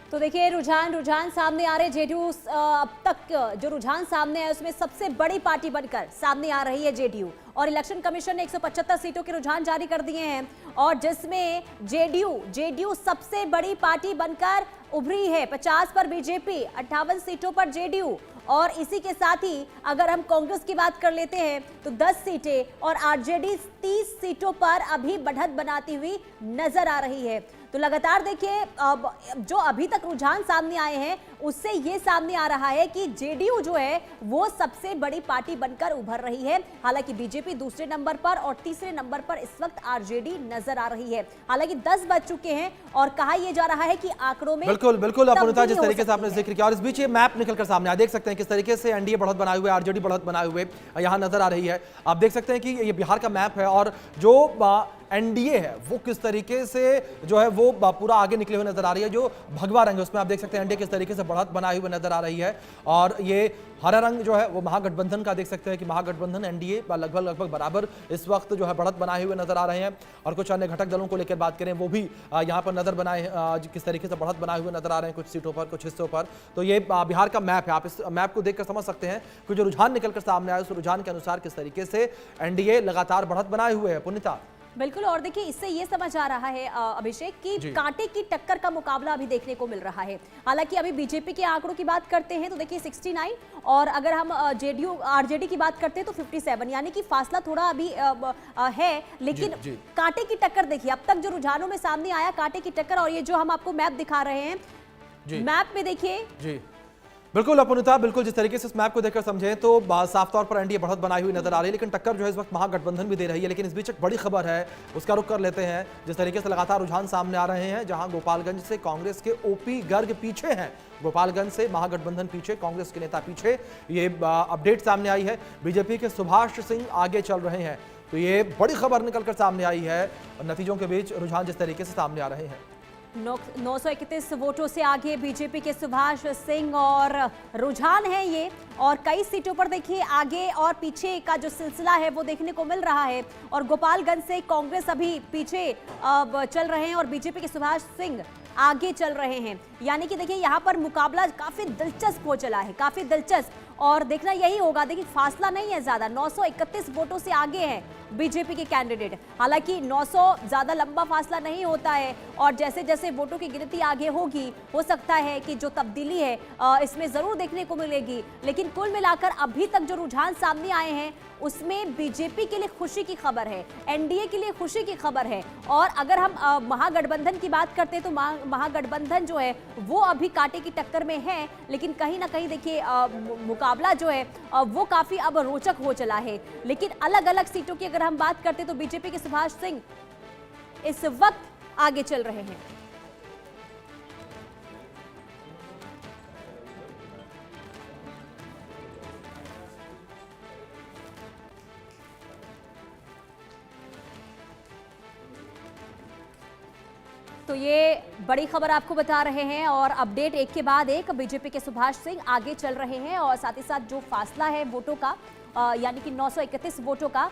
तो देखिए रुझान सामने आ रहे। जेडीयू अब तक जो रुझान सामने आया उसमें सबसे बड़ी पार्टी बनकर सामने आ रही है जेडीयू, और इलेक्शन कमीशन ने 175 सीटों के रुझान जारी कर दिए हैं, और जिसमें जेडीयू सबसे बड़ी पार्टी बनकर उभरी है। 50 पर बीजेपी, 58 सीटों पर जेडीयू, और इसी के साथ ही अगर हम कांग्रेस की बात कर लेते हैं तो 10 सीटें और आरजेडी 30 सीटों पर अभी बढ़त बनाती हुई नजर आ रही है। तो लगातार देखिए जो अभी तक रुझान सामने आए हैं उससे ये सामने आ रहा है कि जेडीयू जो है वो सबसे बड़ी पार्टी बनकर उभर रही है। हालांकि बीजेपी दूसरे नंबर पर और तीसरे नंबर पर इस वक्त आरजेडी नजर आ रही है। हालांकि 10 बज चुके हैं और कहा यह जा रहा है कि आंकड़ों में बिल्कुल अपूर्णता, जिस तरीके से आपने जिक्र किया, और इस बीच ये मैप निकलकर सामने आ, देख सकते हैं किस तरीके से एनडीए बढ़त बनाए हुए, आरजेडी बढ़त बनाए हुए यहाँ नजर आ रही है। आप देख सकते हैं कि ये बिहार का मैप है और जो एनडीए है वो किस तरीके से जो है वो पूरा आगे निकले हुए नजर आ रही है। जो भगवा रंग है उसमें आप देख सकते हैं एनडीए किस तरीके से बढ़त बनाए हुए नजर आ रही है, और ये हरा रंग जो है वो महागठबंधन का देख सकते हैं कि महागठबंधन एनडीए लगभग बराबर इस वक्त जो है बढ़त बनाए हुए नजर आ रहे हैं। और कुछ अन्य घटक दलों को लेकर बात करें वो भी यहाँ पर नजर बनाए किस तरीके से बढ़त बनाए हुए नजर आ रहे हैं कुछ सीटों पर, कुछ हिस्सों पर। तो ये बिहार का मैप है, आप इस मैप को देखकर समझ सकते हैं कि जो रुझान निकलकर सामने आए उस रुझान के अनुसार किस तरीके से एनडीए लगातार बढ़त बनाए हुए है। पुनीता बिल्कुल, और देखिए इससे ये समझ आ रहा है अभिषेक कि कांटे की टक्कर का मुकाबला अभी देखने को मिल रहा है। हालांकि अभी बीजेपी के आंकड़ों की बात करते हैं तो देखिए 69, और अगर हम जेडीयू आरजेडी की बात करते हैं तो 57, यानी कि फासला थोड़ा अभी है। लेकिन कांटे की टक्कर देखिए अब तक जो रुझानों में सामने आया कांटे की टक्कर, और ये जो हम आपको मैप दिखा रहे हैं, मैप में देखिए। बिल्कुल अपूर्णता, बिल्कुल जिस तरीके से इस मैप को देखकर समझें तो साफ तौर पर एनडीए बढ़त बनाई हुई नजर आ रही है, लेकिन टक्कर जो है इस वक्त महागठबंधन भी दे रही है। लेकिन इस बीच एक बड़ी खबर है, उसका रुख कर लेते हैं। जिस तरीके से लगातार रुझान सामने आ रहे हैं, जहां गोपालगंज से कांग्रेस के ओपी गर्ग पीछे हैं, गोपालगंज से महागठबंधन पीछे, कांग्रेस के नेता पीछे, ये अपडेट सामने आई है। बीजेपी के सुभाष सिंह आगे चल रहे हैं, तो ये बड़ी खबर निकलकर सामने आई है। और नतीजों के बीच रुझान जिस तरीके से सामने आ रहे हैं, 931 वोटों से आगे बीजेपी के सुभाष सिंह, और रुझान है ये। और कई सीटों पर देखिए आगे और पीछे का जो सिलसिला है वो देखने को मिल रहा है। और गोपालगंज से कांग्रेस अभी पीछे चल रहे हैं और बीजेपी के सुभाष सिंह आगे चल रहे हैं। यानी कि देखिए यहाँ पर मुकाबला काफी दिलचस्प हो चला है, काफी दिलचस्प, और देखना यही होगा। देखिए फासला नहीं है ज्यादा, 931 वोटों से आगे है बीजेपी के कैंडिडेट। हालांकि 900 ज्यादा लंबा फासला नहीं होता है, और जैसे जैसे वोटों की गिनती आगे होगी हो सकता है कि जो तब्दीली है इसमें जरूर देखने को मिलेगी। लेकिन कुल मिलाकर अभी तक जो रुझान सामने आए हैं उसमें बीजेपी के लिए खुशी की खबर है, एनडीए के लिए खुशी की खबर है। और अगर हम महागठबंधन की बात करते हैं तो महागठबंधन जो है वो अभी कांटे की टक्कर में है, लेकिन कहीं ना कहीं देखिए मुकाबला जो है वो काफी अब रोचक हो चला है। लेकिन अलग अलग सीटों की अगर हम बात करते हैं तो बीजेपी के सुभाष सिंह इस वक्त आगे चल रहे हैं। तो ये बड़ी खबर आपको बता रहे हैं, और अपडेट एक के बाद एक बीजेपी के सुभाष सिंह आगे चल रहे हैं। और साथ ही साथ जो फासला है वोटों का, यानी कि 931 वोटों का,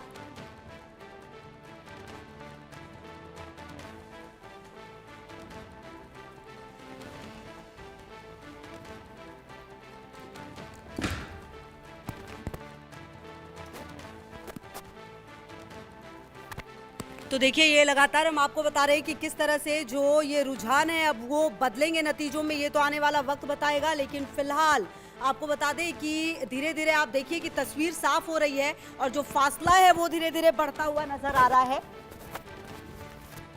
तो देखिए ये लगातार हम आपको बता रहे हैं कि किस तरह से जो ये रुझान है अब वो बदलेंगे नतीजों में, ये तो आने वाला वक्त बताएगा। लेकिन फिलहाल आपको बता दें कि धीरे धीरे आप देखिए कि तस्वीर साफ हो रही है और जो फासला है वो धीरे धीरे बढ़ता हुआ नजर आ रहा है।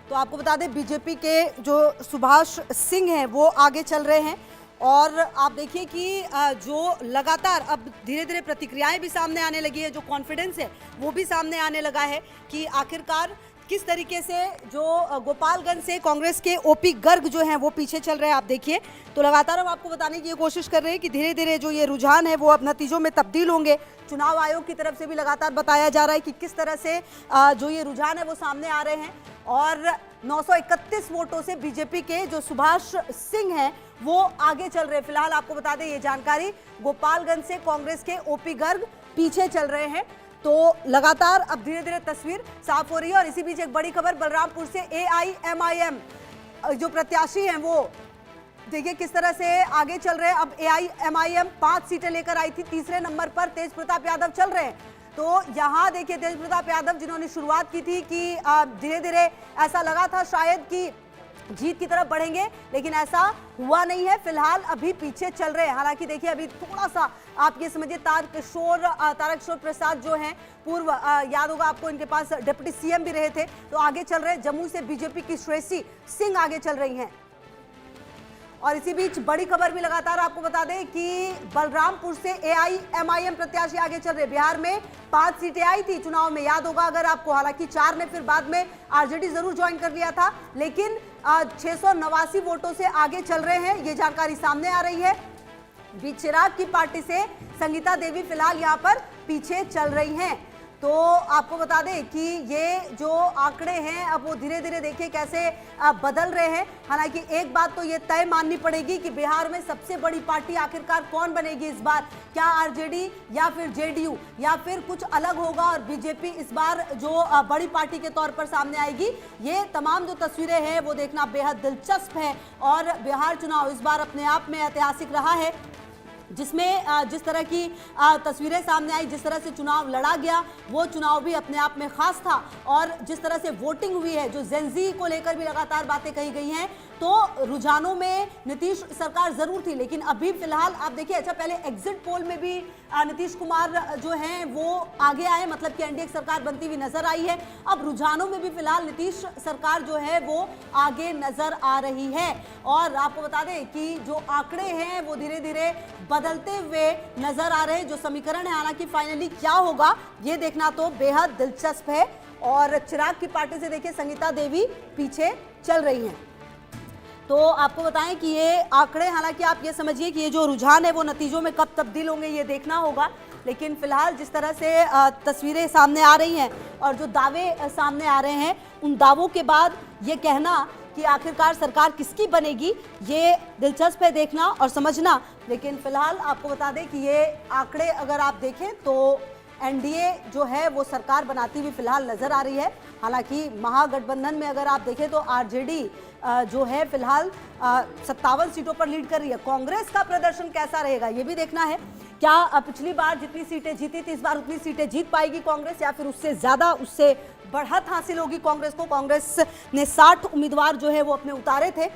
तो आपको बता दें बीजेपी के जो सुभाष सिंह हैं वो आगे चल रहे हैं, और आप देखिए कि जो लगातार अब धीरे धीरे प्रतिक्रियाएं भी सामने आने लगी है, जो कॉन्फिडेंस है वो भी सामने आने लगा है कि आखिरकार किस तरीके से जो गोपालगंज से कांग्रेस के ओपी गर्ग जो हैं वो पीछे चल रहे हैं। आप देखिए तो लगातार हम आपको बताने की ये कोशिश कर रहे हैं कि धीरे धीरे जो ये रुझान है वो अब नतीजों में तब्दील होंगे। चुनाव आयोग की तरफ से भी लगातार बताया जा रहा है कि किस तरह से जो ये रुझान है वो सामने आ रहे हैं। और 931 वोटों से बीजेपी के जो सुभाष सिंह हैं वो आगे चल रहे हैं। फिलहाल आपको बता दें ये जानकारी, गोपालगंज से कांग्रेस के ओपी गर्ग पीछे चल रहे हैं। तो लगातार अब धीरे धीरे तस्वीर साफ हो रही है। और इसी बीच एक बड़ी खबर, बलरामपुर से एआईएमआईएम जो प्रत्याशी हैं वो देखिए किस तरह से आगे चल रहे हैं। अब AIMIM 5 सीटें लेकर आई थी, तीसरे नंबर पर तेज प्रताप यादव चल रहे हैं। तो यहाँ देखिए तेज प्रताप यादव जिन्होंने शुरुआत की थी कि धीरे धीरे ऐसा लगा था शायद कि जीत की तरफ बढ़ेंगे, लेकिन ऐसा हुआ नहीं है। फिलहाल अभी पीछे चल रहे हैं। हालांकि देखिए अभी थोड़ा सा आप ये समझिए तारक किशोर प्रसाद जो हैं पूर्व याद होगा आपको, इनके पास डिप्टी CM भी रहे थे, तो आगे चल रहे हैं। जम्मू से बीजेपी की श्रेयसी सिंह आगे चल रही हैं। और इसी बीच बड़ी खबर भी लगातार आपको बता दें कि बलरामपुर से AIMIM प्रत्याशी आगे चल रहे। बिहार में 5 सीटें आई थी चुनाव में, याद होगा अगर आपको। हालांकि 4 ने फिर बाद में RJD जरूर ज्वाइन कर लिया था, लेकिन 689 वोटों से आगे चल रहे हैं, ये जानकारी सामने आ रही है। बीच चिराग की पार्टी से संगीता देवी फिलहाल यहाँ पर पीछे चल रही हैं। तो आपको बता दें कि ये जो आंकड़े हैं अब वो धीरे धीरे देखिए कैसे बदल रहे हैं। हालांकि एक बात तो ये तय माननी पड़ेगी कि बिहार में सबसे बड़ी पार्टी आखिरकार कौन बनेगी इस बार, क्या RJD या फिर JDU या फिर कुछ अलग होगा और बीजेपी इस बार जो बड़ी पार्टी के तौर पर सामने आएगी। ये तमाम जो तस्वीरें हैं वो देखना बेहद दिलचस्प है। और बिहार चुनाव इस बार अपने आप में ऐतिहासिक रहा है, जिसमें जिस तरह की तस्वीरें सामने आई, जिस तरह से चुनाव लड़ा गया, वो चुनाव भी अपने आप में खास था। और जिस तरह से वोटिंग हुई है, जो जेनजी को लेकर भी लगातार बातें कही गई हैं, तो रुझानों में नीतीश सरकार जरूर थी, लेकिन अभी फिलहाल आप देखिए, अच्छा पहले एग्जिट पोल में भी नीतीश कुमार जो हैं वो आगे आए, मतलब कि NDA सरकार बनती हुई नजर आई है। अब रुझानों में भी फिलहाल नीतीश सरकार जो है वो आगे नजर आ रही है। और आपको बता दें कि जो आंकड़े हैं वो धीरे धीरे बदलते हुए नजर आ रहे हैं, जो समीकरण है। हालांकि फाइनली क्या होगा ये देखना तो बेहद दिलचस्प है। और चिराग की पार्टी से देखिए संगीता देवी पीछे चल रही हैं। तो आपको बताएं कि ये आंकड़े, हालांकि आप ये समझिए कि ये जो रुझान है वो नतीजों में कब तब्दील होंगे ये देखना होगा, लेकिन फिलहाल जिस तरह से तस्वीरें सामने आ रही हैं और जो दावे सामने आ रहे हैं, उन दावों के बाद ये कहना कि आखिरकार सरकार किसकी बनेगी ये दिलचस्प है देखना और समझना। लेकिन फिलहाल आपको बता दें कि ये आंकड़े अगर आप देखें तो NDA जो है वो सरकार बनाती हुई फिलहाल नजर आ रही है। हालांकि महागठबंधन में अगर आप देखें तो RJD जो है फिलहाल 57 सीटों पर लीड कर रही है। कांग्रेस का प्रदर्शन कैसा रहेगा ये भी देखना है। क्या पिछली बार जितनी सीटें जीती थी इस बार उतनी सीटें जीत पाएगी कांग्रेस, या फिर उससे ज्यादा, उससे बढ़त हासिल होगी कांग्रेस को। कांग्रेस ने 60 उम्मीदवार जो है वो अपने उतारे थे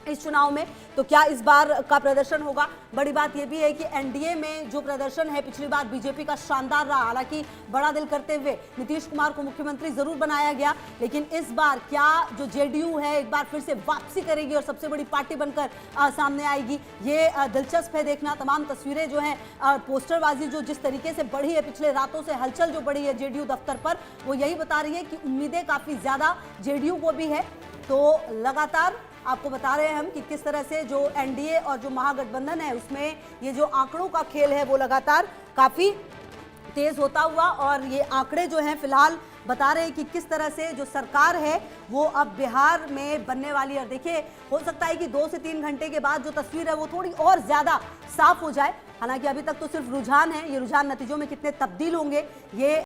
इस चुनाव में, तो क्या इस बार का प्रदर्शन होगा। बड़ी बात यह भी है कि NDA में जो प्रदर्शन है पिछली बार बीजेपी का शानदार रहा। हालांकि बड़ा दिल करते हुए नीतीश कुमार को मुख्यमंत्री जरूर बनाया गया, लेकिन इस बार क्या जो JDU है एक बार फिर से वापसी करेगी और सबसे बड़ी पार्टी बनकर सामने आएगी, ये दिलचस्प है देखना। तमाम तस्वीरें जो हैं, पोस्टरबाजी जो जिस तरीके से बढ़ी है, पिछले रातों से हलचल जो बढ़ी है JDU दफ्तर पर, वो यही बता रही है कि उम्मीदें काफी ज्यादा JDU को भी है। तो लगातार आपको बता रहे हैं हम कि किस तरह से जो NDA और जो महागठबंधन है उसमें ये जो आंकड़ों का खेल है वो लगातार काफी तेज होता हुआ, और ये आंकड़े जो हैं फिलहाल बता रहे हैं कि किस तरह से जो सरकार है वो अब बिहार में बनने वाली है। और देखिए हो सकता है कि 2 से 3 घंटे के बाद जो तस्वीर है वो थोड़ी और ज्यादा साफ हो जाए। हालांकि अभी तक तो सिर्फ रुझान है, ये रुझान नतीजों में कितने तब्दील होंगे ये